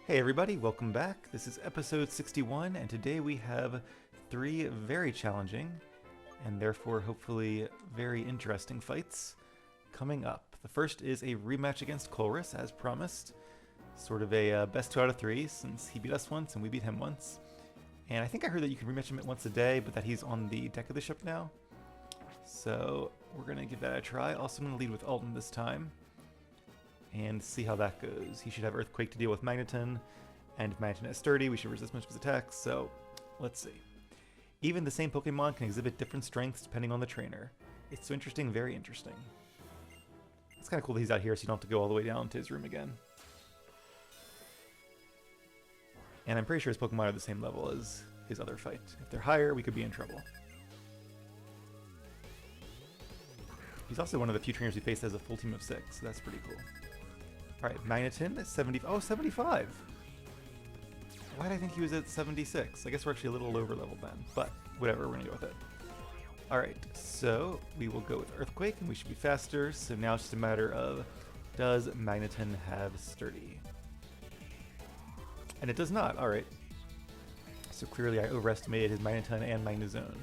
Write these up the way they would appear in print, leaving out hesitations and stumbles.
Hey everybody, welcome back. This is episode 61, and today we have three very challenging and therefore hopefully very interesting fights coming up. The first is a rematch against Colress, as promised. Sort of a best 2 out of 3 since he beat us once and we beat him once. And I think I heard that you can rematch him once a day, but that he's on the deck of the ship now. So we're going to give that a try. Also going to lead with Alton this time and see how that goes. He should have Earthquake to deal with Magneton, and if Magneton is sturdy, we should resist most of his attacks, so let's see. Even the same Pokemon can exhibit different strengths depending on the trainer. It's so interesting, very interesting. It's kind of cool that he's out here so you don't have to go all the way down to his room again. And I'm pretty sure his Pokemon are the same level as his other fight. If they're higher, we could be in trouble. He's also one of the few trainers we faced as a full team of 6, so that's pretty cool. Alright, Magneton at 70. Oh, 75! Why did I think he was at 76? I guess we're actually a little over level then, but whatever, we're gonna go with it. Alright, so we will go with Earthquake and we should be faster, so now it's just a matter of, does Magneton have Sturdy? And it does not, alright. So clearly I overestimated his Magneton and Magnezone.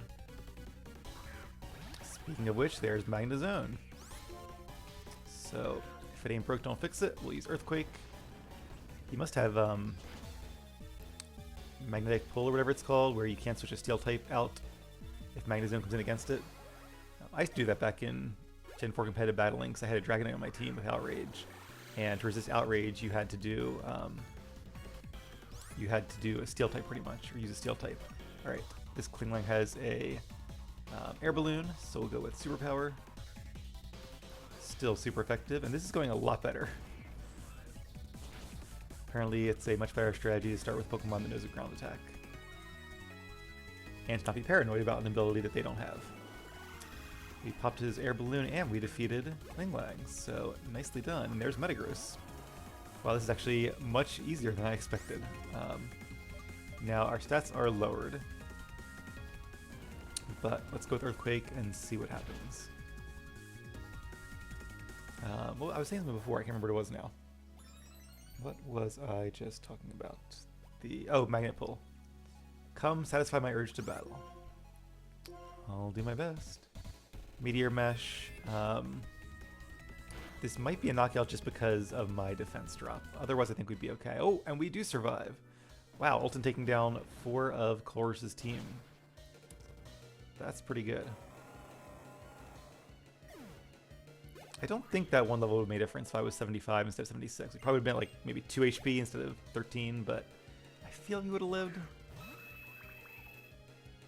Speaking of which, there's Magnezone. So, if it ain't broke, don't fix it. We'll use Earthquake. He must have Magnetic Pull or whatever it's called, where you can't switch a Steel type out if Magnezone comes in against it. I used to do that back in Gen 4 competitive battling because I had a Dragonite on my team with Outrage. And to resist Outrage, you had to do a Steel type pretty much, or use a Steel type. Alright, this Klingling has a Air Balloon, so we'll go with Superpower. Still super effective, and this is going a lot better. Apparently it's a much better strategy to start with Pokemon that knows a ground attack. And to not be paranoid about an ability that they don't have. We popped his Air Balloon and we defeated Klinglang, so nicely done. And there's Metagross. Wow, this is actually much easier than I expected. Now our stats are lowered. But let's go with Earthquake and see what happens. Well, I was saying something before, I can't remember what it was now. What was I just talking about? Magnet Pull. Come satisfy my urge to battle. I'll do my best. Meteor Mesh. This might be a knockout just because of my defense drop. Otherwise I think we'd be okay. Oh, and we do survive. Wow, Alton taking down 4 of Colress's team. That's pretty good. I don't think that one level would have made a difference if I was 75 instead of 76. We probably would have been like maybe 2 HP instead of 13, but I feel he would have lived.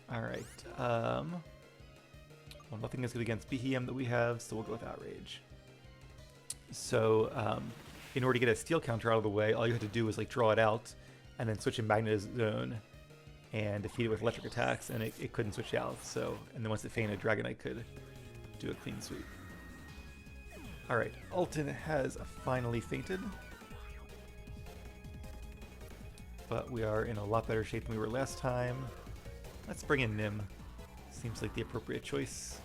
Alright, well, nothing is good against Behem that we have, so we'll go with Outrage. So, in order to get a Steel counter out of the way, all you have to do is like draw it out, and then switch in Magnezone, and defeat it with electric attacks, and it couldn't switch out. So, and then once it fainted, Dragonite could do a clean sweep. Alright, Alton has finally fainted. But we are in a lot better shape than we were last time. Let's bring in Nim. Seems like the appropriate choice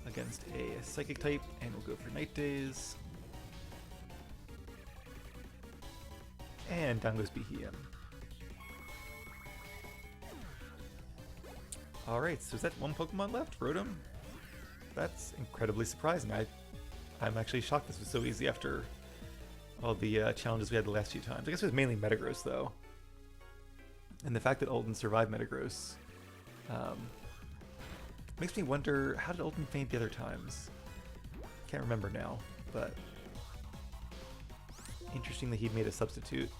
against a Psychic type, and we'll go for Night Days. And down goes Behem. Alright, so is that one Pokemon left? Rotom? That's incredibly surprising. I'm actually shocked this was so easy after all the challenges we had the last few times. I guess it was mainly Metagross, though. And the fact that Alton survived Metagross makes me wonder, how did Alton faint the other times? Can't remember now, but interesting that he made a substitute.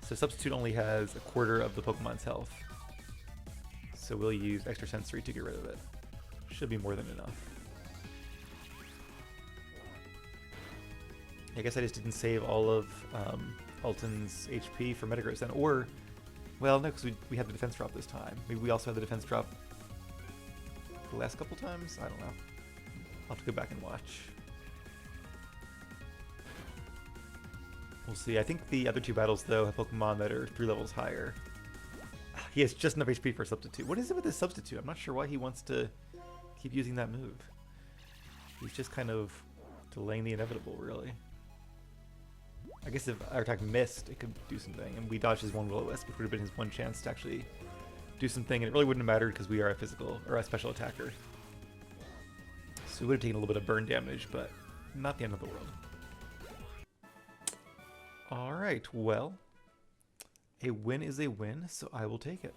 So substitute only has a quarter of the Pokemon's health. So we'll use Extra Sensory to get rid of it. Should be more than enough. I guess I just didn't save all of Alton's HP for Metagross then, or, well, no, because we had the defense drop this time. Maybe we also had the defense drop the last couple times? I don't know. I'll have to go back and watch. We'll see. I think the other 2 battles, though, have Pokemon that are 3 levels higher. He has just enough HP for a substitute. What is it with this substitute? I'm not sure why he wants to keep using that move. He's just kind of delaying the inevitable, really. I guess if our attack missed, it could do something, and we dodged his one Will-O-Wisp, which would have been his one chance to actually do something, and it really wouldn't have mattered because we are a physical, or a special attacker. So we would have taken a little bit of burn damage, but not the end of the world. Alright, well, a win is a win, so I will take it.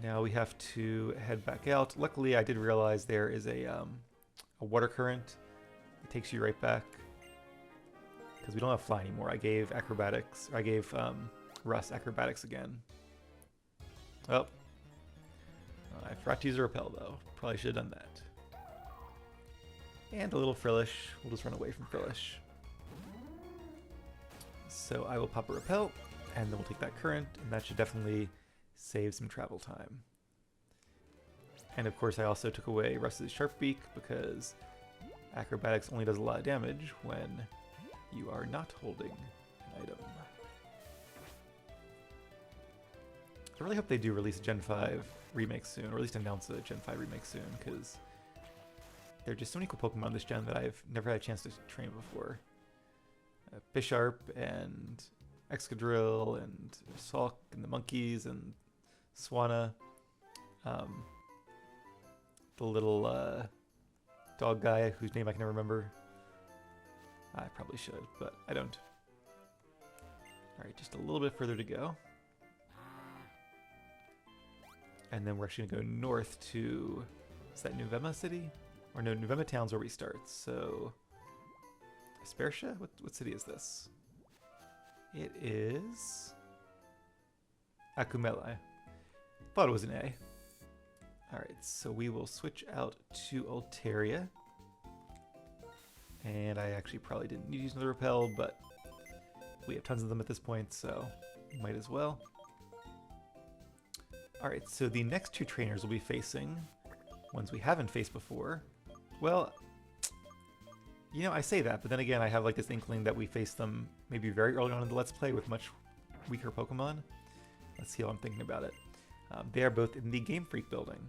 Now we have to head back out. Luckily, I did realize there is a water current. It takes you right back. Because we don't have fly anymore. I gave acrobatics. I gave Russ acrobatics again. Oh. I forgot to use a repel though. Probably should have done that. And a little Frillish. We'll just run away from Frillish. So I will pop a repel, and then we'll take that current, and that should definitely save some travel time. And of course I also took away Russ's Sharp Beak because acrobatics only does a lot of damage when you are not holding an item. I really hope they do release a Gen 5 remake soon, or at least announce a Gen 5 remake soon, because there are just so many cool Pokemon this gen that I've never had a chance to train before. Bisharp and Excadrill and Sulk and the monkeys and Swanna. The little dog guy whose name I can never remember. I probably should, but I don't. Alright, just a little bit further to go. And then we're actually going to go north to, is that Nuvema City? Or no, Nuvema Town's where we start, so... Aspertia? What city is this? It is... Akumele. Thought it was an A. Alright, so we will switch out to Altaria. And I actually probably didn't need to use another repel, but we have tons of them at this point, so might as well. Alright, so the next two trainers will be facing ones we haven't faced before. Well, you know, I say that, but then again, I have like this inkling that we faced them maybe very early on in the Let's Play with much weaker Pokemon. Let's see how I'm thinking about it. They are both in the Game Freak building.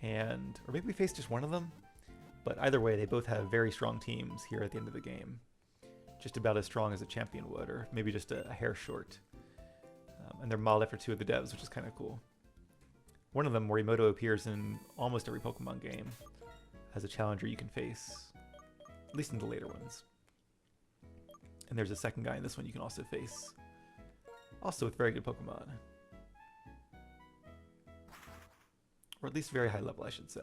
And, or maybe we faced just one of them, but either way, they both have very strong teams here at the end of the game. Just about as strong as a champion would, or maybe just a hair short. And they're modeled after two of the devs, which is kind of cool. One of them, Morimoto, appears in almost every Pokemon game as a challenger you can face, at least in the later ones. And there's a second guy in this one you can also face, also with very good Pokemon. Or at least very high level, I should say.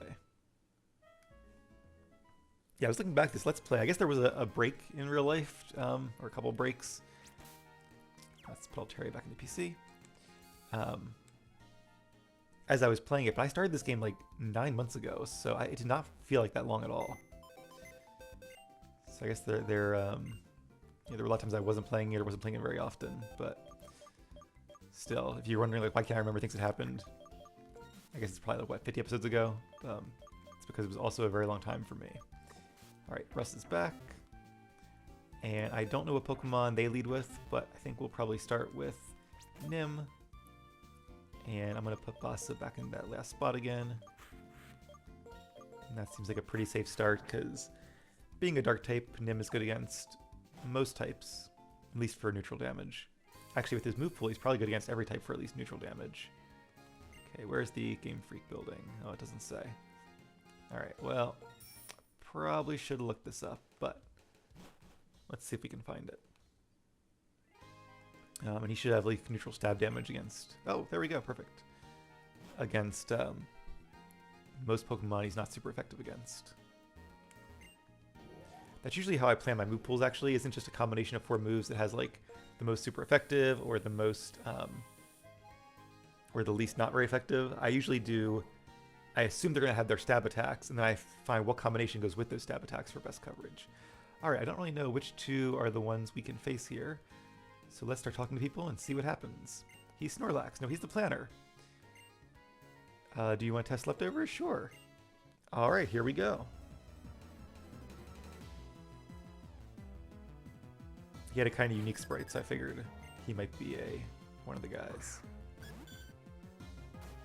Yeah, I was looking back at this Let's Play. I guess there was a break in real life, or a couple breaks. Let's put Altaria back into PC. As I was playing it, but I started this game like 9 months ago, so it did not feel like that long at all. So I guess there were a lot of times I wasn't playing it or wasn't playing it very often, but still, if you're wondering like why can't I remember things that happened, I guess it's probably like, what, 50 episodes ago? It's because it was also a very long time for me. Alright, Russ is back. And I don't know what Pokemon they lead with, but I think we'll probably start with Nim. And I'm going to put Bassa back in that last spot again. And that seems like a pretty safe start, because being a dark type, Nim is good against most types, at least for neutral damage. Actually, with his move pool, he's probably good against every type for at least neutral damage. Okay, where's the Game Freak building? Oh, it doesn't say. Alright, well, probably should look this up, but let's see if we can find it. And he should have like neutral stab damage against... Oh, there we go, perfect. Against most Pokemon he's not super effective against. That's usually how I plan my move pools, actually. Isn't just a combination of 4 moves that has like the most super effective or the most... or the least not very effective. I usually do... I assume they're going to have their stab attacks, and then I find what combination goes with those stab attacks for best coverage. Alright, I don't really know which two are the ones we can face here. So let's start talking to people and see what happens. He's Snorlax. No, he's the planner. Do you want to test leftovers? Sure. Alright, here we go. He had a kind of unique sprite, so I figured he might be one of the guys.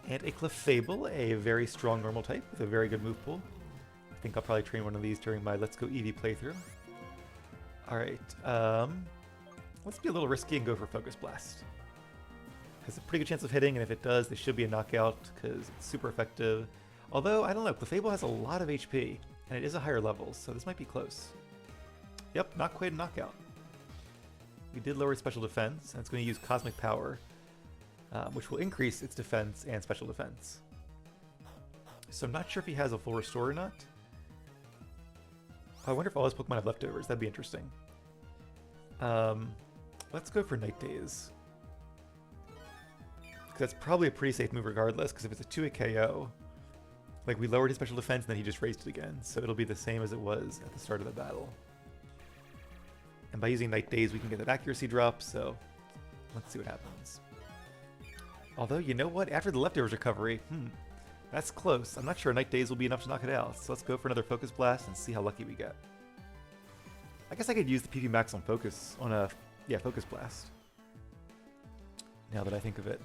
And a Clefable, a very strong normal type with a very good move pool. think I'll probably train one of these during my Let's Go Eevee playthrough. Alright, let's be a little risky and go for Focus Blast. Has a pretty good chance of hitting, and if it does, they should be a knockout, because it's super effective. Although, I don't know, Clefable has a lot of HP, and it is a higher level, so this might be close. Yep, not quite a knockout. We did lower its special defense, and it's going to use Cosmic Power, which will increase its defense and special defense. So I'm not sure if he has a full restore or not. I wonder if all his Pokemon have leftovers. That'd be interesting. Let's go for Night Daze. Because that's probably a pretty safe move regardless, because if it's a 2-hit KO, like we lowered his special defense and then he just raised it again, so it'll be the same as it was at the start of the battle. And by using Night Daze we can get that accuracy drop, so let's see what happens. Although, you know what? After the leftovers recovery, that's close. I'm not sure Night Daze will be enough to knock it out, so let's go for another Focus Blast and see how lucky we get. I guess I could use the PP Max on Focus, on a, Focus Blast. Now that I think of it.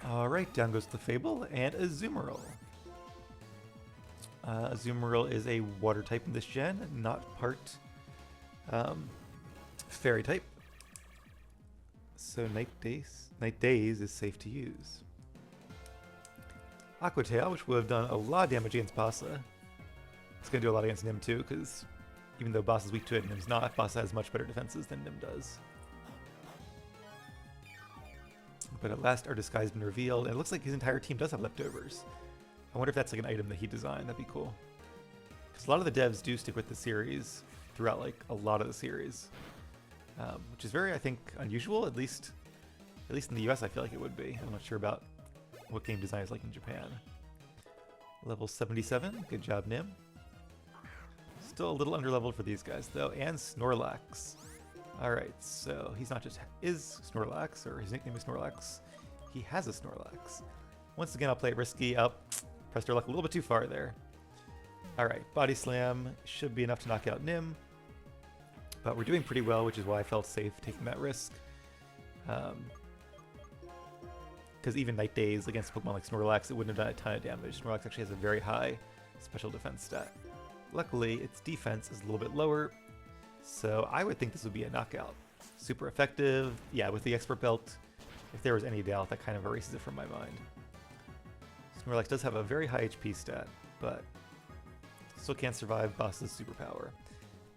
Alright, down goes Clefable and Azumarill. Azumarill is a water type in this gen, not part fairy type. So Night Daze is safe to use. Aqua Tail, which would have done a lot of damage against Bassa. It's going to do a lot against Nim too, because even though Bassa's weak to it, Nim's not, Bassa has much better defenses than Nim does. But at last our disguise has been revealed, and it looks like his entire team does have leftovers. I wonder if that's like an item that he designed. That'd be cool. Because a lot of the devs do stick with the series throughout like a lot of the series, which is very, I think, unusual. At least in the US, I feel like it would be. I'm not sure about what game design is like in Japan. Level 77. Good job, Nim. Still a little underleveled for these guys though, and Snorlax. Alright, so he's not just is Snorlax, or his nickname is Snorlax. He has a Snorlax. Once again, I'll play it risky. Pressed our luck a little bit too far there. Alright, Body Slam should be enough to knock out Nim. But we're doing pretty well, which is why I felt safe taking that risk. Because even Night Daze against Pokemon like Snorlax, it wouldn't have done a ton of damage. Snorlax actually has a very high special defense stat. Luckily, its defense is a little bit lower, so I would think this would be a knockout. Super effective. Yeah, with the Expert Belt, if there was any doubt, that kind of erases it from my mind. Snorlax does have a very high HP stat, but still can't survive Bassa's superpower.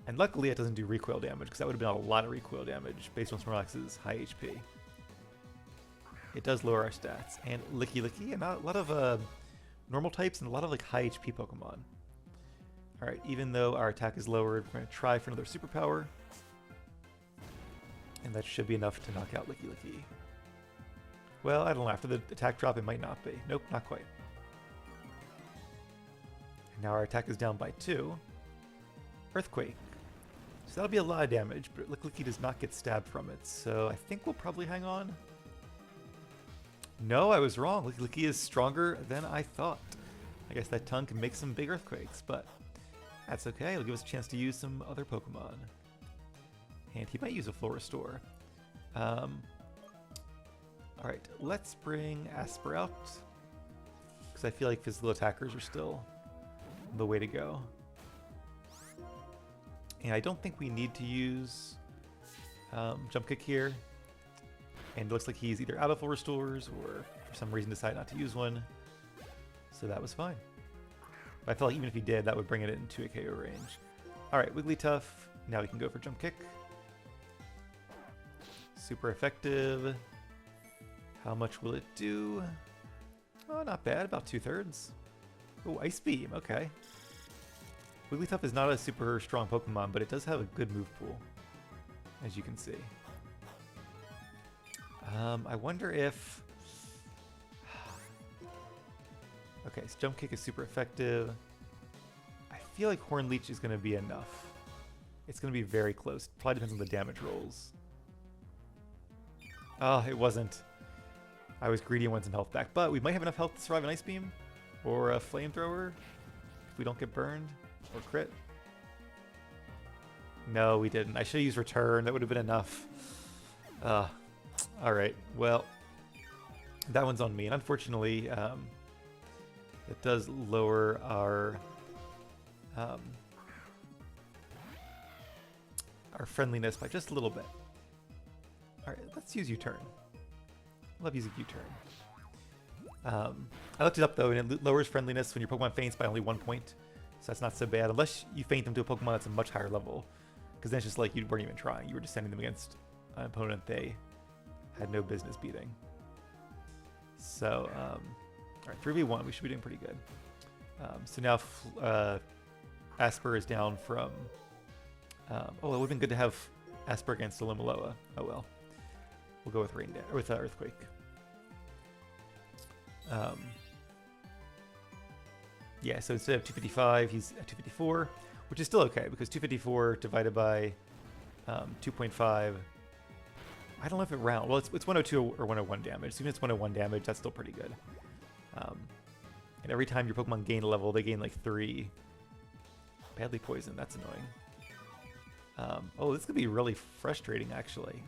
And luckily it doesn't do recoil damage, because that would have been a lot of recoil damage based on Snorlax's high HP. It does lower our stats. And Licky, and a lot of normal types and a lot of like high HP Pokemon. Alright, even though our attack is lowered, we're going to try for another superpower. And that should be enough to knock out Licky. Well, I don't know. After the attack drop, it might not be. Nope, not quite. And now our attack is down by 2. Earthquake. So that'll be a lot of damage, but Licky does not get stabbed from it. So I think we'll probably hang on. No, I was wrong. Licky is stronger than I thought. I guess that tongue can make some big earthquakes, but that's okay. It'll give us a chance to use some other Pokemon. And he might use a full restore. Alright, let's bring Asper out. Because I feel like physical attackers are still the way to go. And I don't think we need to use Jump Kick here. And it looks like he's either out of full restores or for some reason decided not to use one. So that was fine. But I feel like even if he did, that would bring it into a KO range. Alright, Wigglytuff. Now we can go for Jump Kick. Super effective. How much will it do? Oh, not bad. About 2/3. Oh, Ice Beam. Okay. Wigglytuff is not a super strong Pokemon, but it does have a good move pool, as you can see. I wonder if... Okay, so Jump Kick is super effective. I feel like Horn Leech is going to be enough. It's going to be very close. Probably depends on the damage rolls. Oh, it wasn't. I was greedy and wanted some health back, but we might have enough health to survive an Ice Beam or a Flamethrower if we don't get burned or crit. No, we didn't. I should have used Return. That would have been enough. Alright, well, that one's on me. And unfortunately, it does lower our friendliness by just a little bit. Alright, let's use U-turn. Love using U-turn. I looked it up though, and it lowers friendliness when your Pokemon faints by only 1 point. So that's not so bad, unless you faint them to a Pokemon that's a much higher level. Because then it's just like you weren't even trying. You were just sending them against an opponent they had no business beating. So, alright, 3v1, we should be doing pretty good. So now Asper is down from... oh, it would have been good to have Asper against Alimaloa. Oh well. We'll go with Earthquake. Yeah, so instead of 255, he's at 254, which is still okay, because 254 divided by 2.5... I don't know if it rounds. Well, it's 102 or 101 damage. So even if it's 101 damage, that's still pretty good. And every time your Pokemon gain a level, they gain like 3. Badly poisoned. That's annoying. Oh, this could be really frustrating, actually.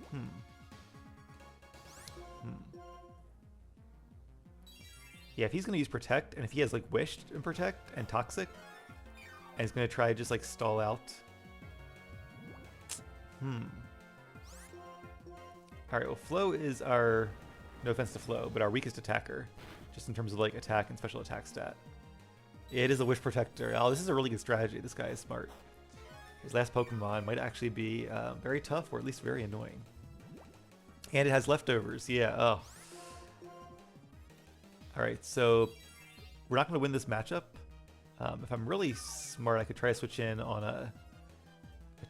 Yeah, if he's going to use Protect, and if he has like Wished and Protect and Toxic, and he's going to try to just like stall out. Alright, well, Flow is our, no offense to Flow, but our weakest attacker, just in terms of like attack and special attack stat. It is a Wish Protector. Oh, this is a really good strategy. This guy is smart. His last Pokemon might actually be very tough, or at least very annoying. And it has leftovers, yeah, oh. Alright, so we're not going to win this matchup. If I'm really smart, I could try to switch in on a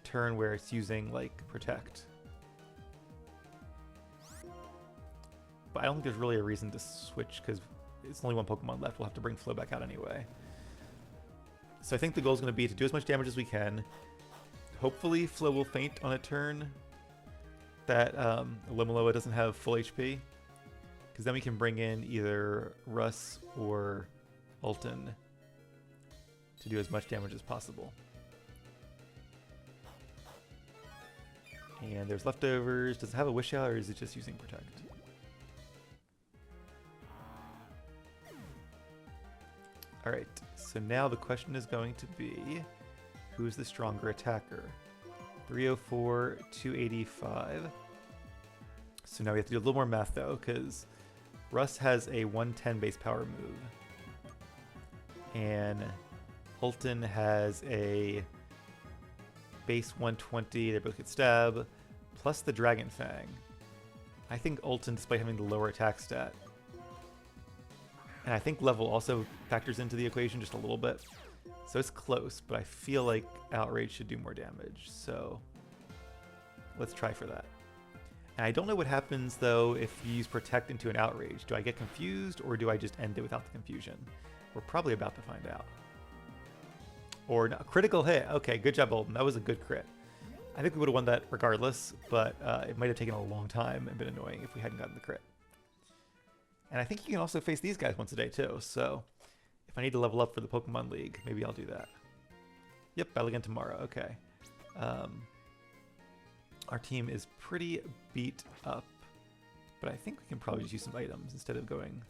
turn where it's using, like, Protect. But I don't think there's really a reason to switch, because it's only one Pokemon left. We'll have to bring Flow back out anyway. So I think the goal is going to be to do as much damage as we can. Hopefully Flow will faint on a turn that Alimaloa doesn't have full HP. Because then we can bring in either Russ or Ulton to do as much damage as possible. And there's leftovers. Does it have a Wish Out, or is it just using Protect? Alright, so now the question is going to be, who's the stronger attacker? 304, 285. So now we have to do a little more math though, because Russ has a 110 base power move. And Ulton has a base 120, they both get stab, plus the Dragon Fang. I think Ulton, despite having the lower attack stat, and I think level also factors into the equation just a little bit. So it's close, but I feel like Outrage should do more damage. So let's try for that. And I don't know what happens, though, if you use Protect into an Outrage. Do I get confused, or do I just end it without the confusion? We're probably about to find out. Or no, critical hit. Okay, good job, Ulton. That was a good crit. I think we would have won that regardless, but it might have taken a long time and been annoying if we hadn't gotten the crit. And I think you can also face these guys once a day too, so if I need to level up for the Pokemon League, maybe I'll do that. Yep, battle again tomorrow, okay. Our team is pretty beat up, but I think we can probably just use some items instead of going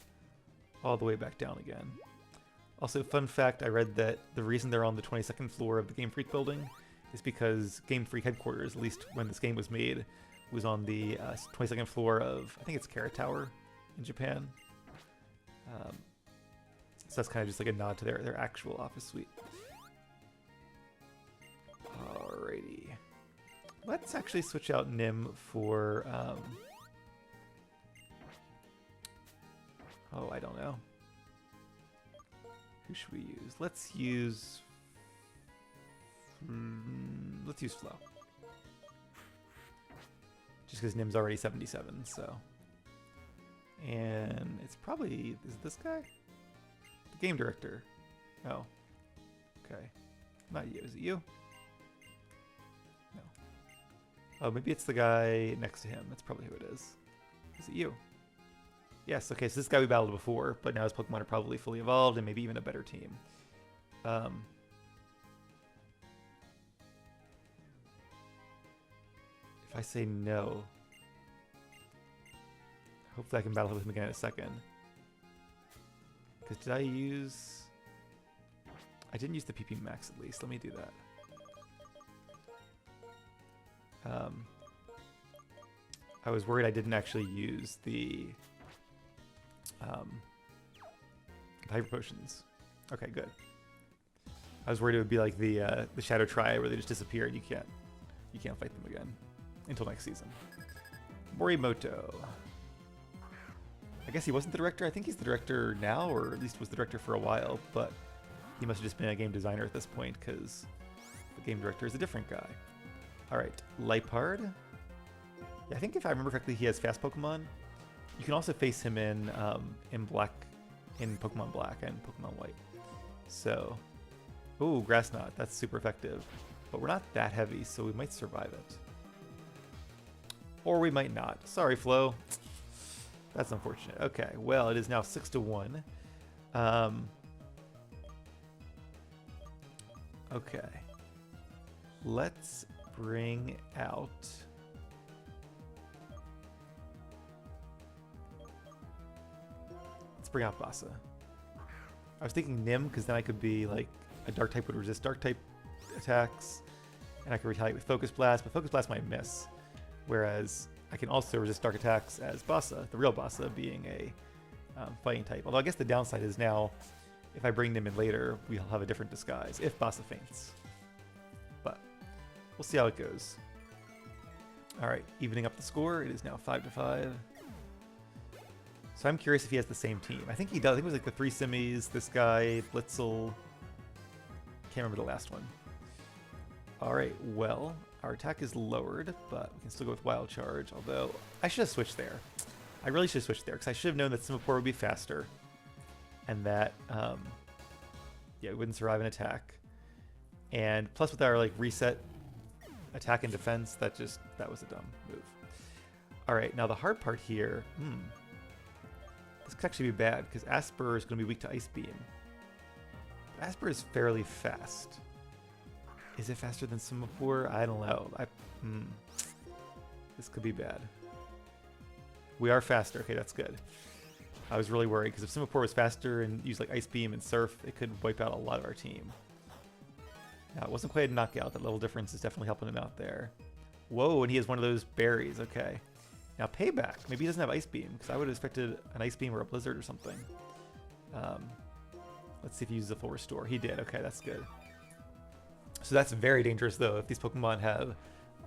all the way back down again. Also, fun fact, I read that the reason they're on the 22nd floor of the Game Freak building is because Game Freak headquarters, at least when this game was made, was on the 22nd floor of, I think it's Carrot Tower in Japan. So that's kind of just like a nod to their actual office suite. Alrighty. Let's actually switch out Nim for... oh, I don't know. Who should we use? Let's use Flow. Just because Nim's already 77, so... And it's probably... Is it this guy? The game director. Oh. Okay. Not you. Is it you? No. Oh, maybe it's the guy next to him. That's probably who it is. Is it you? Yes, okay, so this guy we battled before, but now his Pokemon are probably fully evolved and maybe even a better team. If I say no... Hopefully I can battle with him again in a second. Because did I use... I didn't use the PP max at least. Let me do that. I was worried I didn't actually use the hyper potions. Okay, good. I was worried it would be like the Shadow Triad where they just disappear and you can't fight them again until next season. Morimoto. I guess he wasn't the director. I think he's the director now, or at least was the director for a while, but he must have just been a game designer at this point because the game director is a different guy. All right, Liepard. Yeah, I think if I remember correctly, he has fast Pokemon. You can also face him in Black, in Pokemon Black and Pokemon White. So, ooh, Grass Knot. That's super effective, but we're not that heavy, so we might survive it, or we might not. Sorry, Flo. That's unfortunate. Okay, well, it is now 6-1. Okay. Let's bring out... Let's bring out Bassa. I was thinking Nim, because then I could be like, a Dark type would resist Dark type attacks, and I could retaliate with Focus Blast, but Focus Blast might miss. Whereas I can also resist Dark attacks as Bassa, the real Bassa being a fighting type. Although I guess the downside is now, if I bring them in later, we'll have a different disguise, if Bassa faints. But we'll see how it goes. Alright, evening up the score, it is now 5-5. So I'm curious if he has the same team. I think he does. I think it was like the 3 Simmies, this guy, Blitzel. Can't remember the last one. Alright, well, our attack is lowered, but we can still go with Wild Charge, although I should have switched there. I really should have switched there, because I should have known that Simipour would be faster, and that, yeah, it wouldn't survive an attack. And plus with our, like, reset attack and defense, that was a dumb move. Alright, now the hard part here, this could actually be bad, because Asper is going to be weak to Ice Beam. Asper is fairly fast. Is it faster than Simipour? I don't know. This could be bad. We are faster. Okay, that's good. I was really worried because if Simipour was faster and used like Ice Beam and Surf, it could wipe out a lot of our team. Now, it wasn't quite a knockout. That level difference is definitely helping him out there. Whoa, and he has one of those berries. Okay. Now, Payback. Maybe he doesn't have Ice Beam because I would have expected an Ice Beam or a Blizzard or something. Let's see if he uses a full restore. He did. Okay, that's good. So that's very dangerous, though, if these Pokemon have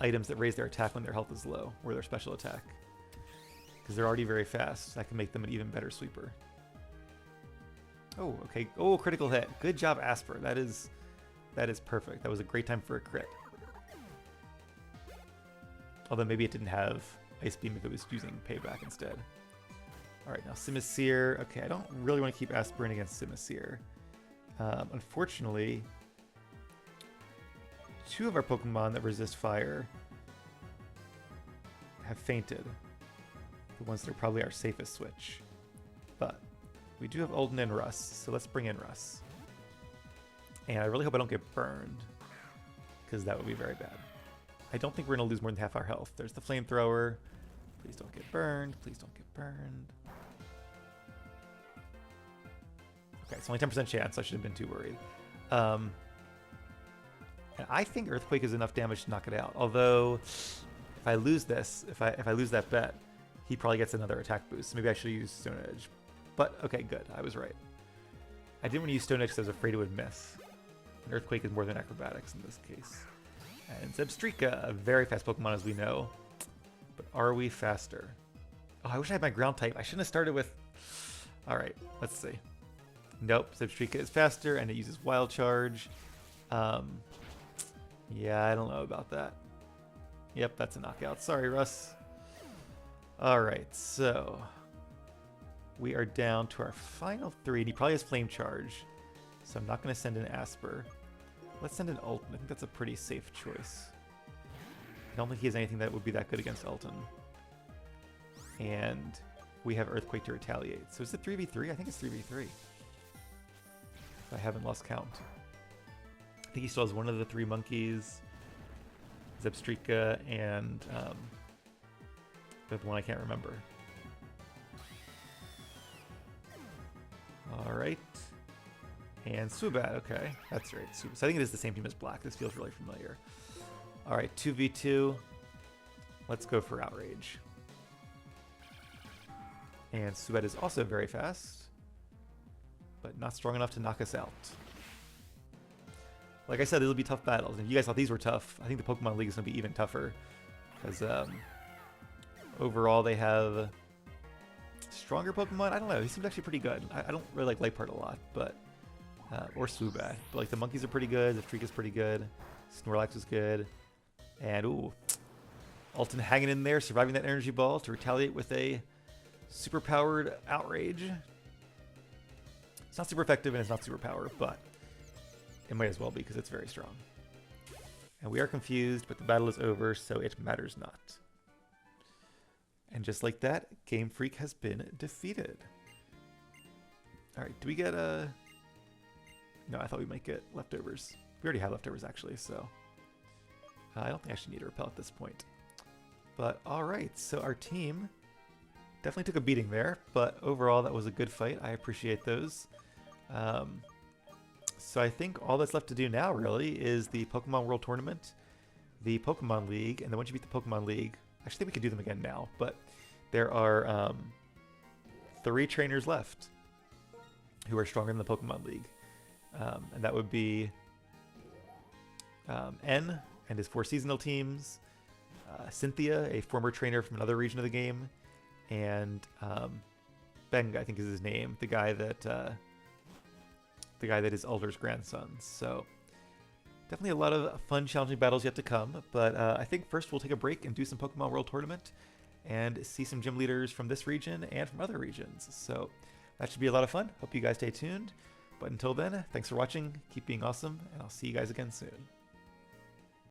items that raise their attack when their health is low, or their special attack. Because they're already very fast. That can make them an even better sweeper. Oh, okay. Oh, critical hit. Good job, Asper. That is perfect. That was a great time for a crit. Although maybe it didn't have Ice Beam if it was using Payback instead. Alright, now Simisear. Okay, I don't really want to keep Aspirin against Simisear. Unfortunately, 2 of our Pokemon that resist fire have fainted. The ones that are probably our safest switch. But we do have Olden and Russ, so let's bring in Russ. And I really hope I don't get burned, because that would be very bad. I don't think we're going to lose more than half our health. There's the Flamethrower. Please don't get burned. Please don't get burned. Okay, it's only 10% chance. I should have been too worried. And I think Earthquake is enough damage to knock it out. Although, if I lose this, if I lose that bet, he probably gets another attack boost. So maybe I should use Stone Edge. But, okay, good. I was right. I didn't want to use Stone Edge because I was afraid it would miss. And Earthquake is more than acrobatics in this case. And Zebstrika, a very fast Pokemon as we know. But are we faster? Oh, I wish I had my ground type. I shouldn't have started with... Alright, let's see. Nope, Zebstrika is faster and it uses Wild Charge. Yeah, I don't know about that. Yep, that's a knockout. Sorry, Russ. Alright, so... we are down to our final 3. And he probably has Flame Charge. So I'm not going to send in Asper. Let's send in Alton. I think that's a pretty safe choice. I don't think he has anything that would be that good against Alton. And we have Earthquake to retaliate. So is it 3v3? I think it's 3v3. If I haven't lost count. I think he still has one of the 3 monkeys. Zebstrika and the one I can't remember. right? And Swoobat, okay. That's right. So I think it is the same team as Black. This feels really familiar. All right, 2v2. Let's go for Outrage. And Swoobat is also very fast, but not strong enough to knock us out. Like I said, these will be tough battles. If you guys thought these were tough, I think the Pokemon League is going to be even tougher. Because overall they have stronger Pokemon. I don't know. He seems actually pretty good. I don't really like Liepard a lot, but or Swoobat. But like the monkeys are pretty good. The Freak is pretty good. Snorlax is good. And ooh, Alton hanging in there, surviving that energy ball to retaliate with a super powered Outrage. It's not super effective and it's not super powered, but it might as well be because it's very strong. And we are confused, but the battle is over, so it matters not. And just like that, Game Freak has been defeated. Alright, do we get a... No, I thought we might get leftovers. We already have leftovers, actually, so... I don't think I should need a repel at this point. But alright, so our team definitely took a beating there, but overall that was a good fight. I appreciate those. So I think all that's left to do now, really, is the Pokemon World Tournament, the Pokemon League, and then once you beat the Pokemon League... I actually think we could do them again now, but there are 3 trainers left who are stronger than the Pokemon League. And that would be N and his 4 seasonal teams, Cynthia, a former trainer from another region of the game, and Benga, I think is his name, the guy that is Alder's grandson. So definitely a lot of fun, challenging battles yet to come. But I think first we'll take a break and do some Pokemon World Tournament and see some gym leaders from this region and from other regions. So that should be a lot of fun. Hope you guys stay tuned. But until then, thanks for watching. Keep being awesome, and I'll see you guys again soon.